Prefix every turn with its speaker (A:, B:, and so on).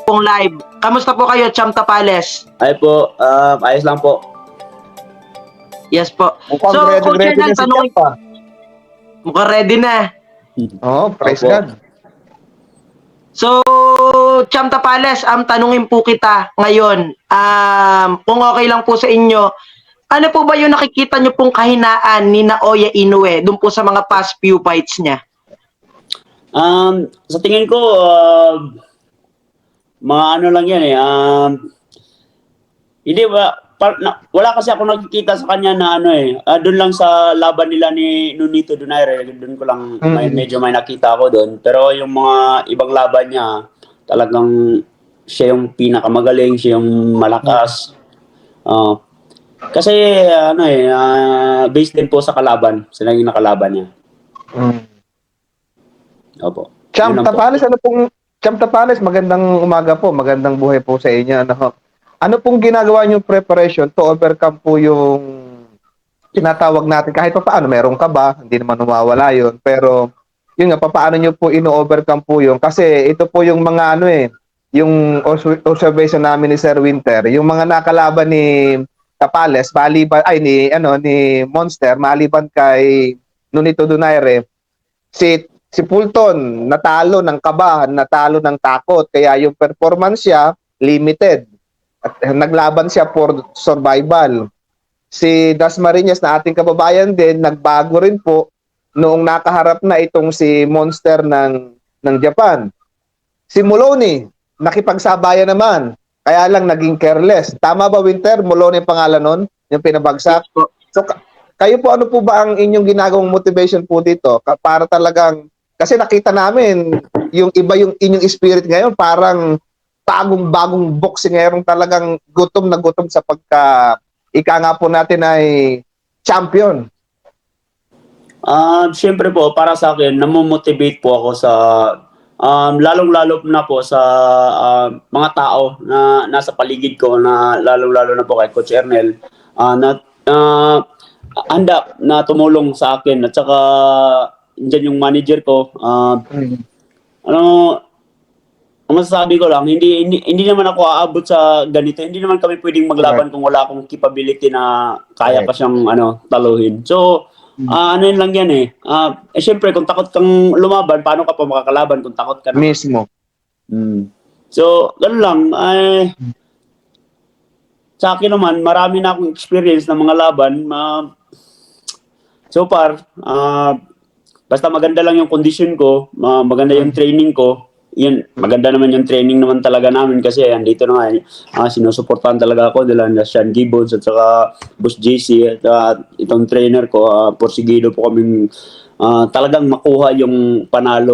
A: pong live. Kamusta po kayo, Cham Tapales?
B: Ay po, ayos lang po.
A: Yes po.
C: Mukhang
A: So,
C: ready
A: Coach Hernan,
C: na si
A: tanongin
C: Champ,
A: mukhang ready na.
C: Oh, praise
B: Opo.
C: God.
A: So, Cham Tapales, tanungin po kita ngayon, kung okay lang po sa inyo, ano po ba yung nakikita nyo pong kahinaan ni Naoya Inoue dun po sa mga past few fights niya?
B: Sa tingin ko, mga ano lang yan eh. Hindi ba, wala kasi ako nakikita sa kanya na ano eh. Doon lang sa laban nila ni Nonito Donaire, doon ko lang medyo may nakita ako doon. Pero yung mga ibang laban niya, talagang siya yung pinakamagaling, siya yung malakas. Kasi ano eh, based din po sa kalaban, sa naging nakalaban niya. Opo.
C: Champ
B: Yun lang po.
C: Tapales, Champ Tapales, magandang umaga po, magandang buhay po sa inyo. Ano pong ginagawa niyo preparation to overcome po yung tinatawag natin kahit pa paano, meron ka ba? Hindi naman mawawala yun. Pero yun nga, paano niyo po ino-overcome po yun? Kasi ito po yung mga ano eh, yung observation namin ni Sir Winter, yung mga nakalaban ni Tapales, maliban ni Monster, maliban kay Nonito Donaire, si Fulton natalo ng kaba, natalo ng takot, kaya yung performance niya limited. At naglaban siya for survival. Si Dasmariñas na ating kababayan din, nagbago rin po noong nakaharap na itong si Monster ng Japan. Si Moloney, nakipagsabayan naman, kaya lang naging careless. Tama ba, Winter? Moloney ang pangalan nun, yung pinabagsak. So, kayo po, ano po ba ang inyong ginagawang motivation po dito? Para talagang, kasi nakita namin, yung iba yung inyong spirit ngayon, parang bagong boxingerong talagang gutom na gutom sa ika nga po natin ay champion.
B: Siyempre po, para sa akin, namomotivate po ako sa, lalong-lalo na po sa mga tao na nasa paligid ko, na lalong-lalo na po kay Coach Ernel, na handa na tumulong sa akin. At saka, dyan yung manager ko, ang masasabi ko lang, hindi naman ako aabot sa ganito. Hindi naman kami pwedeng maglaban kung wala akong capability na kaya pa siyang taluhin. So, ano yun lang yan eh. Siyempre, kung takot kang lumaban, paano ka pa makakalaban kung takot ka na?
C: Mismo.
B: So, gano'n lang. Sa akin naman, marami na akong experience ng mga laban. So far, basta maganda lang yung condition ko, maganda yung training ko. Yun, maganda naman yung training naman talaga namin kasi andito na nga, sinusuportahan talaga ako nila na Sean Gibbons at saka Boss JC at itong trainer ko, porsigido po kaming talagang makuha yung panalo.